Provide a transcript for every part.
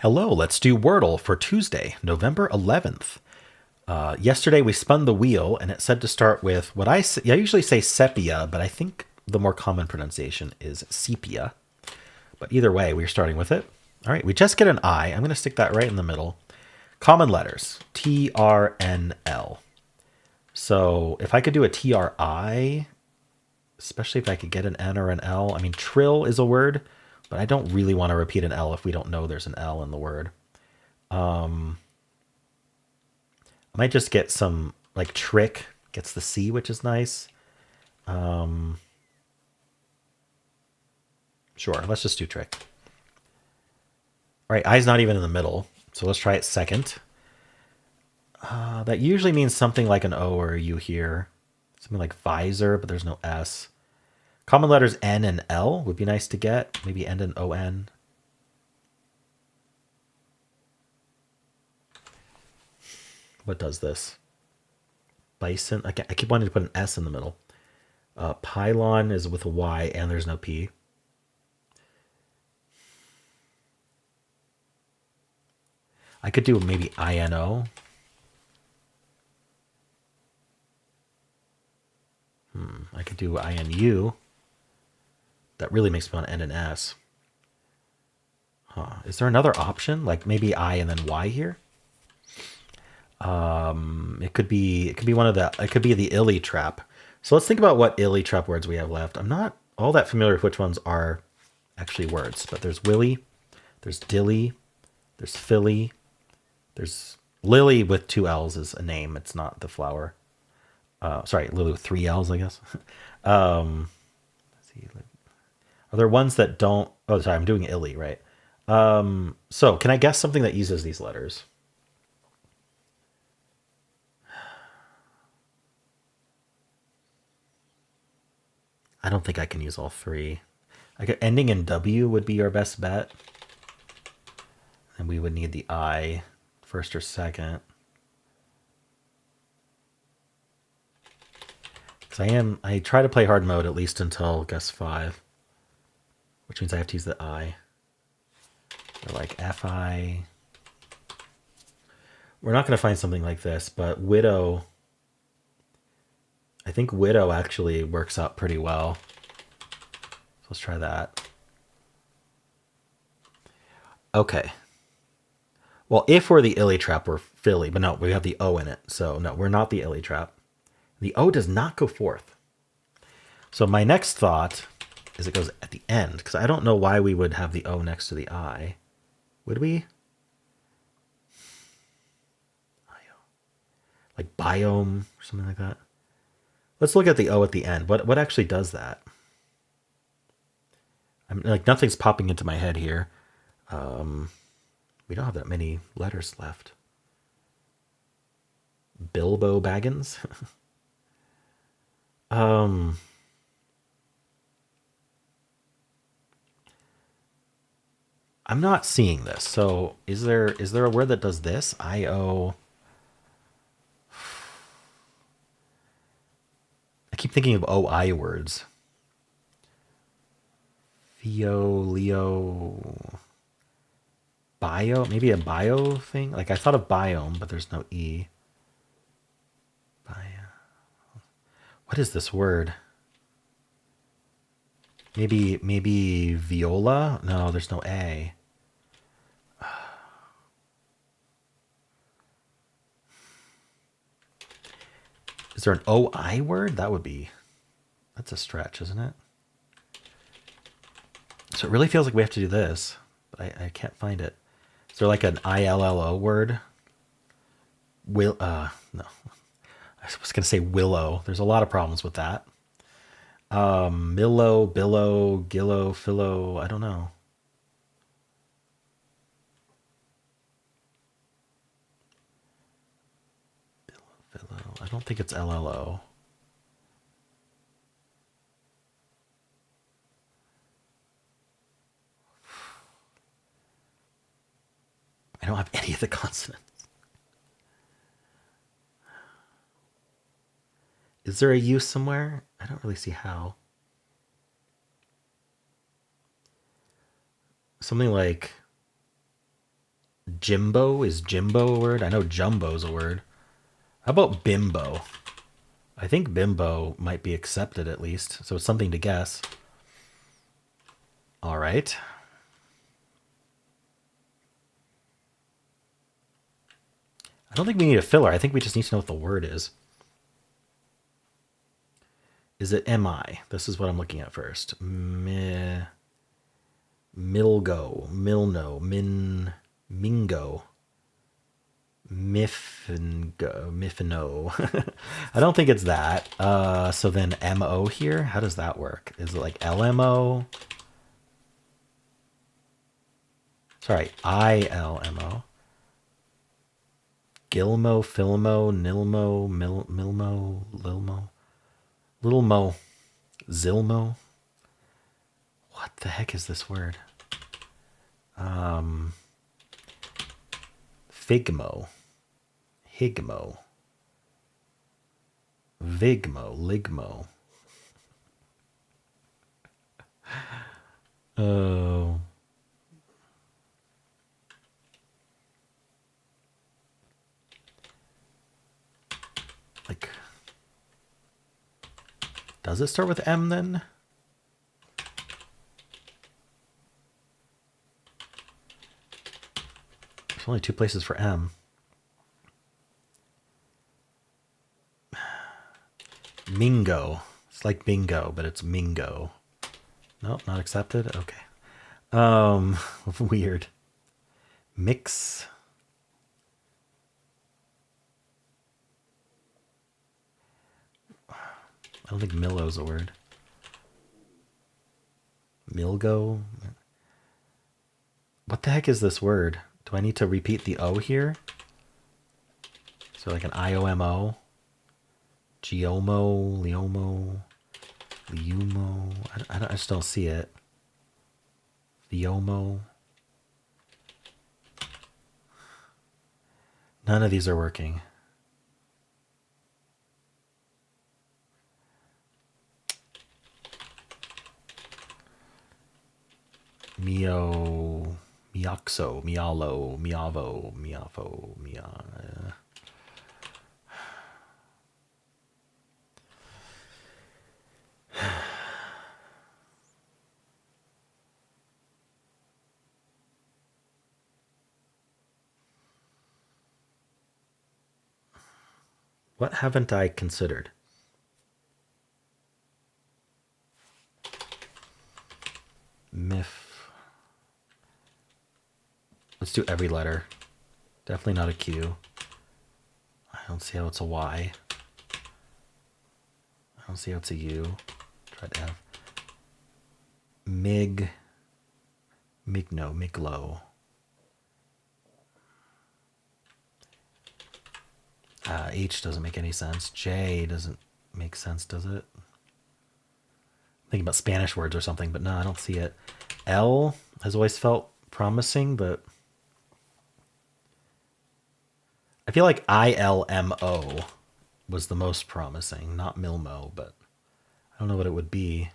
Hello, let's do Wordle for Tuesday, November 11th. Yesterday we spun the wheel and it said to start with what I usually say sepia, but I think the more common pronunciation is sepia. But either way, we're starting with it. All right, we just get an I. I'm going to stick that right in the middle. Common letters, T, R, N, L. So if I could do a T, R, I, especially if I could get an N or an L. I mean, trill is a word, but I don't really want to repeat an L if we don't know there's an L in the word. I might just get some, like, trick gets the C, which is nice. Sure, let's just do trick. All right, I's not even in the middle, so let's try it second. That usually means something like an O or a U here. Something like visor, but there's no S. Common letters N and L would be nice to get. Maybe end in O-N. What does this? Bison. I keep wanting to put an S in the middle. Pylon is with a Y and there's no P. I could do maybe INO. I could do INU. That really makes me want to end in S. Huh. Is there another option? Like maybe I and then Y here? It could be one of the, it could be the illy trap. So let's think about what illy trap words we have left. I'm not all that familiar with which ones are actually words, but there's willy, there's dilly, there's filly, there's lily with 2 L's is a name. It's not the flower. Sorry, lily with 3 L's, I guess. Let's see. Are there ones that don't? Oh, sorry, I'm doing illy, right? So can I guess something that uses these letters? I don't think I can use all 3. Ending in W would be our best bet. And we would need the I, first or second. Because I try to play hard mode at least until guess 5. Which means I have to use the I. Or like FI. We're not going to find something like this, but widow. I think widow actually works out pretty well. So let's try that. Okay. Well, if we're the illy trap, we're Philly, but no, we have the O in it. So no, we're not the illy trap. The O does not go forth. So my next thought is it goes at the end, because I don't know why we would have the O next to the I. Would we? Like biome or something like that. Let's look at the O at the end. What actually does that? I'm like nothing's popping into my head here. We don't have that many letters left. Bilbo Baggins. I'm not seeing this. So is there a word that does this? I-O. I keep thinking of O-I words. Theo, Leo, bio, maybe a bio thing. Like I thought of biome, but there's no E. Bio. What is this word? Maybe viola? No, there's no A. Is there an O-I word? That's a stretch, isn't it? So it really feels like we have to do this, but I can't find it. Is there like an ILLO word? No. I was going to say willow. There's a lot of problems with that. Millow, billow, gillow, philo, I don't know. Philo, I don't think it's LLO. I don't have any of the consonants. Is there a U somewhere? I don't really see how. Something like Jimbo, is Jimbo a word? I know Jumbo's a word. How about bimbo? I think bimbo might be accepted at least, so it's something to guess. All right. I don't think we need a filler. I think we just need to know what the word is. Is it mi? This is what I'm looking at first. Milgo, milno, mingo, miffino. I don't think it's that. So then mo here, how does that work? Is it like lmo? Sorry, ilmo. Gilmo, Filmo, Nilmo, Milmo, Lilmo, Little Mo, Zilmo. What the heck is this word? Figmo, Higmo, Vigmo, Ligmo. Oh. Like, does it start with M then? There's only two places for M. Mingo. It's like bingo, but it's mingo. Nope, not accepted. Okay. Weird. Mix. I don't think Millo's a word. Milgo. What the heck is this word? Do I need to repeat the O here? So like an IOMO? Giomo, Leomo, Liumo. I just don't see it. Viomo. None of these are working. Mio, Mioxo, Mialo, Miavo, Miavo, Mia. What haven't I considered? Miff. Let's do every letter. Definitely not a Q. I don't see how it's a Y. I don't see how it's a U. Try to have Mig. Migno, Miglo. H doesn't make any sense. J doesn't make sense, does it? I'm thinking about Spanish words or something, but no, I don't see it. L has always felt promising, but I feel like ILMO was the most promising, not Milmo, but I don't know what it would be.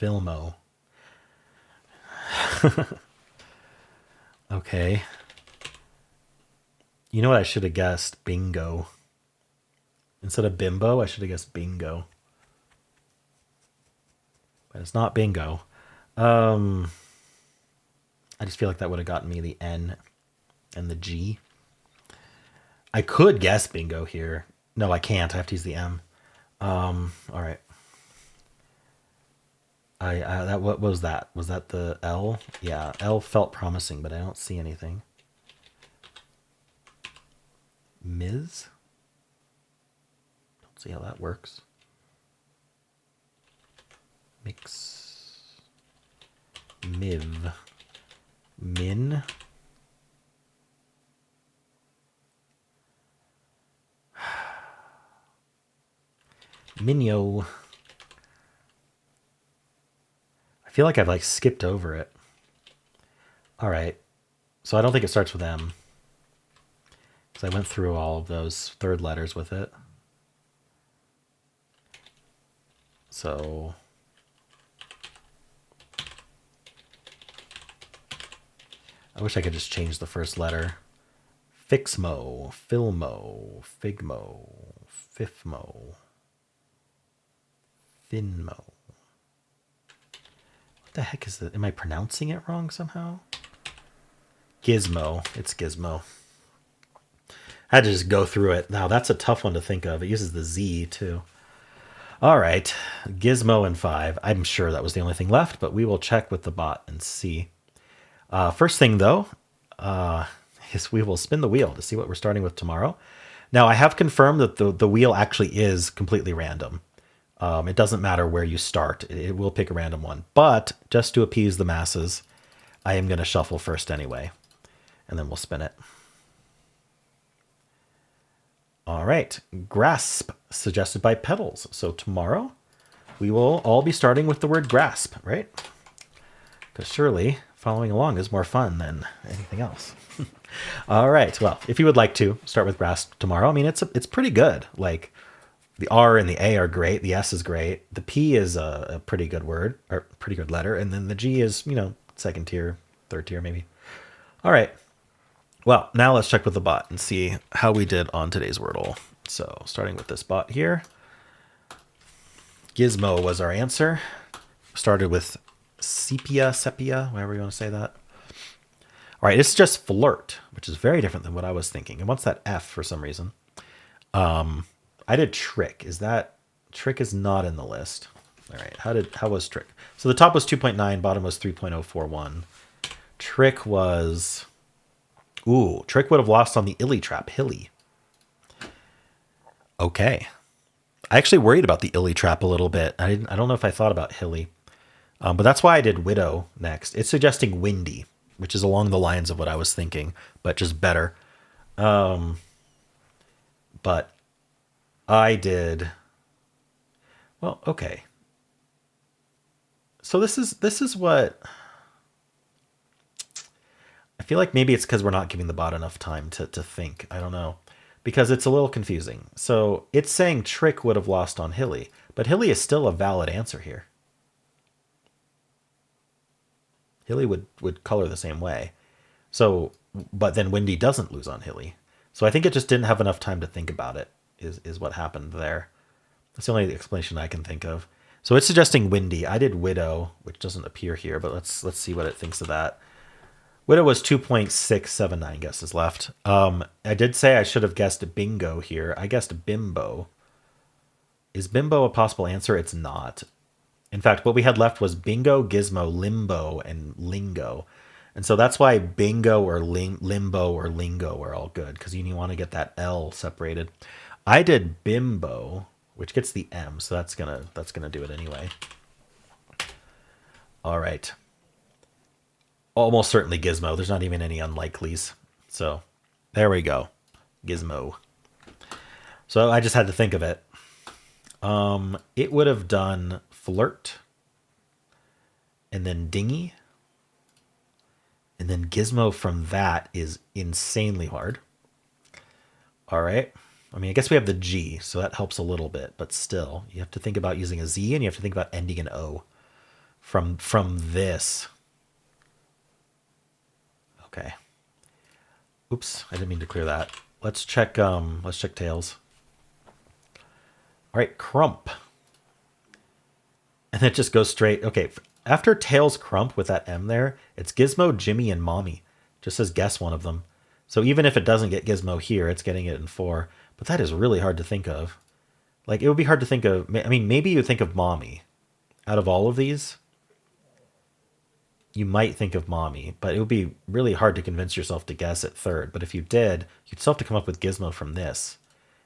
Filmo. Okay. You know what I should have guessed? Bingo. Instead of bimbo, I should have guessed bingo. But it's not bingo. I just feel like that would have gotten me the N and the G. I could guess bingo here. No, I can't. I have to use the M. All right. What was that? Was that the L? Yeah, L felt promising, but I don't see anything. Ms? Don't see how that works. Mix. Miv. Min. Minyo. I feel like I've like skipped over it. All right. So I don't think it starts with M. Because I went through all of those third letters with it. So I wish I could just change the first letter. Fixmo, Filmo, Figmo, Fifmo, Finmo. What the heck is that? Am I pronouncing it wrong somehow? Gizmo. It's Gizmo. I had to just go through it. Now, that's a tough one to think of. It uses the Z, too. All right. Gizmo and 5. I'm sure that was the only thing left, but we will check with the bot and see. First thing, though, is we will spin the wheel to see what we're starting with tomorrow. Now, I have confirmed that the wheel actually is completely random. It doesn't matter where you start. It will pick a random one. But just to appease the masses, I am going to shuffle first anyway. And then we'll spin it. All right. Grasp, suggested by Petals. So tomorrow, we will all be starting with the word grasp, right? Because surely following along is more fun than anything else. All right. Well, if you would like to start with grasp tomorrow, I mean, it's pretty good. Like, the R and the A are great. The S is great. The P is a pretty good word, or pretty good letter. And then the G is, second tier, third tier maybe. All right. Well, now let's check with the bot and see how we did on today's Wordle. So starting with this bot here. Gizmo was our answer. Started with sepia, however you want to say that. All right, it's just flirt, which is very different than what I was thinking. It wants that F for some reason. I did trick. Trick is not in the list. All right, how was trick? So the top was 2.9, bottom was 3.041. Trick was, trick would have lost on the illy trap, hilly. Okay. I actually worried about the illy trap a little bit. I don't know if I thought about hilly. But that's why I did widow next. It's suggesting windy, which is along the lines of what I was thinking, but just better. But I did, well, okay. So this is what, I feel like maybe it's because we're not giving the bot enough time to think. I don't know. Because it's a little confusing. So it's saying trick would have lost on hilly, but hilly is still a valid answer here. Hilly would color the same way. So, but then windy doesn't lose on hilly. So I think it just didn't have enough time to think about it, is what happened there. That's the only explanation I can think of. So it's suggesting windy. I did widow, which doesn't appear here, but let's see what it thinks of that. Widow was 2.679 guesses left. I did say I should have guessed bingo here. I guessed bimbo. Is bimbo a possible answer? It's not. In fact, what we had left was bingo, gizmo, limbo, and lingo. And so that's why bingo or limbo or lingo are all good, because you want to get that L separated. I did bimbo, which gets the M, so that's gonna do it anyway. All right. Almost certainly gizmo. There's not even any unlikelies. So there we go. Gizmo. So I just had to think of it. It would have done flirt, and then dingy, and then gizmo from that is insanely hard. All right. I mean, I guess we have the G, so that helps a little bit, but still, you have to think about using a Z, and you have to think about ending in O from this. Okay. Oops, I didn't mean to clear that. Let's check tails. All right, crump. And it just goes straight. Okay, after tails crump with that M there, it's Gizmo, Jimmy, and Mommy. Just says guess one of them. So even if it doesn't get Gizmo here, it's getting it in 4. But that is really hard to think of. Like, it would be hard to think of. I mean, maybe you think of Mommy. Out of all of these, you might think of Mommy, but it would be really hard to convince yourself to guess at third. But if you did, you'd still have to come up with Gizmo from this.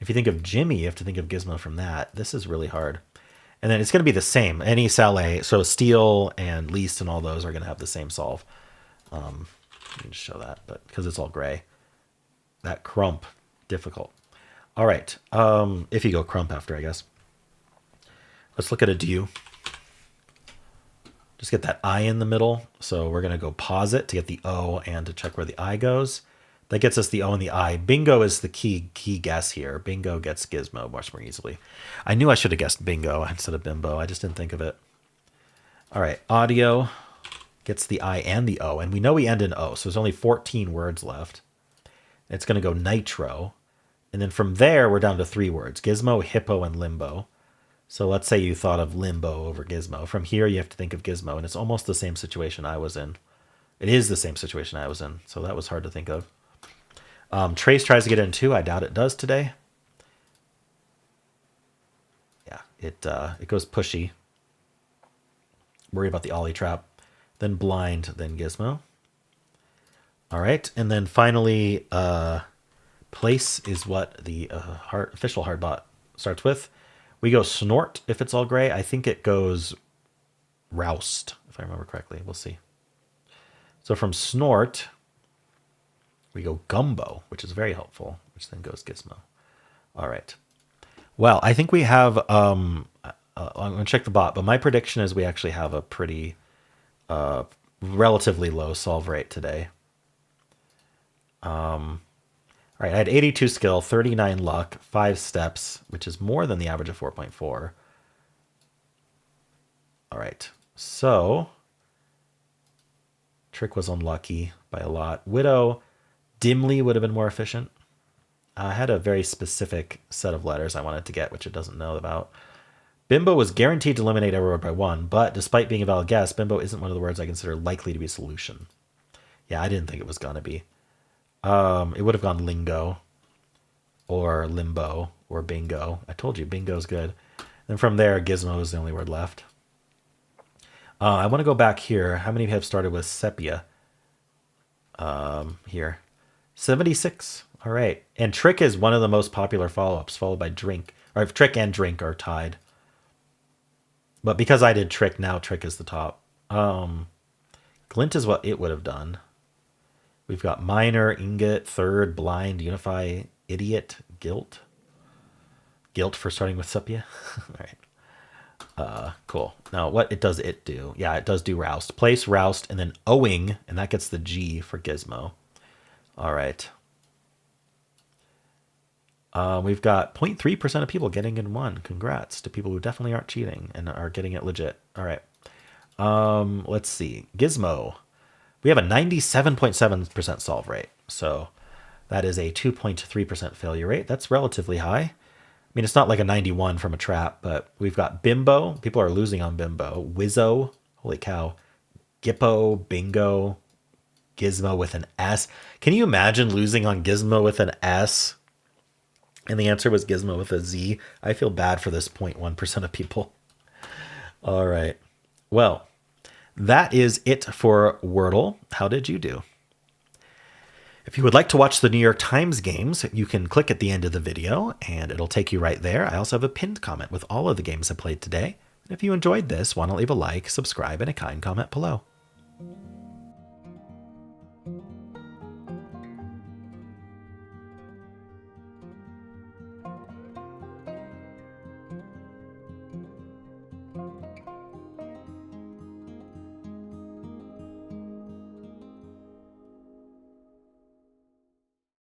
If you think of Jimmy, you have to think of Gizmo from that. This is really hard. And then it's going to be the same. Any Saleh, so Steele and Least and all those are going to have the same solve. You can just show that, but because it's all gray. That crump, difficult. All right. If you go crump after, I guess. Let's look at a do. Just get that I in the middle. So we're going to go pause it to get the O and to check where the I goes. That gets us the O and the I. Bingo is the key guess here. Bingo gets Gizmo much more easily. I knew I should have guessed bingo instead of bimbo. I just didn't think of it. All right, audio. gets the I and the O. And we know we end in O, so there's only 14 words left. It's going to go nitro. And then from there, we're down to 3 words. Gizmo, hippo, and limbo. So let's say you thought of limbo over gizmo. From here, you have to think of gizmo. And it's almost the same situation I was in. It is the same situation I was in. So that was hard to think of. Trace tries to get in too. I doubt it does today. Yeah, it goes pushy. Worry about the ollie trap. Then blind, then gizmo. All right, and then finally, place is what the official hardbot starts with. We go snort if it's all gray. I think it goes roust, if I remember correctly. We'll see. So from snort, we go gumbo, which is very helpful, which then goes gizmo. All right. Well, I think we have, I'm going to check the bot, but my prediction is we actually have a pretty relatively low solve rate today. All right, I had 82 skill, 39 luck, 5 steps, which is more than the average of 4.4. All right, so trick was unlucky by a lot. Widow dimly would have been more efficient. I had a very specific set of letters I wanted to get, which it doesn't know about. Bimbo was guaranteed to eliminate every word by 1, but despite being a valid guess, bimbo isn't one of the words I consider likely to be a solution. Yeah, I didn't think it was going to be. It would have gone lingo or limbo or bingo. I told you, bingo's good. Then from there, gizmo is the only word left. I want to go back here. How many have started with sepia? Here. 76. All right. And trick is one of the most popular follow-ups, followed by drink. Or if trick and drink are tied. But because I did trick, now trick is the top. Glint is what it would have done. We've got minor, ingot, third, blind, unify, idiot, guilt. Guilt for starting with sepia. All right. Cool. Now, what does it do? Yeah, it does do roust. Place, roust, and then owing, and that gets the G for gizmo. All right. We've got 0.3% of people getting in 1. Congrats to people who definitely aren't cheating and are getting it legit. All right. Let's see. Gizmo. We have a 97.7% solve rate. So that is a 2.3% failure rate. That's relatively high. I mean, it's not like a 91 from a trap, but we've got bimbo. People are losing on bimbo. Wizzo. Holy cow. Gippo. Bingo. Gizmo with an S. Can you imagine losing on gizmo with an S? And the answer was gizmo with a Z. I feel bad for this 0.1% of people. All right. Well, that is it for Wordle. How did you do? If you would like to watch the New York Times games, you can click at the end of the video and it'll take you right there. I also have a pinned comment with all of the games I played today. And if you enjoyed this, why not leave a like, subscribe, and a kind comment below.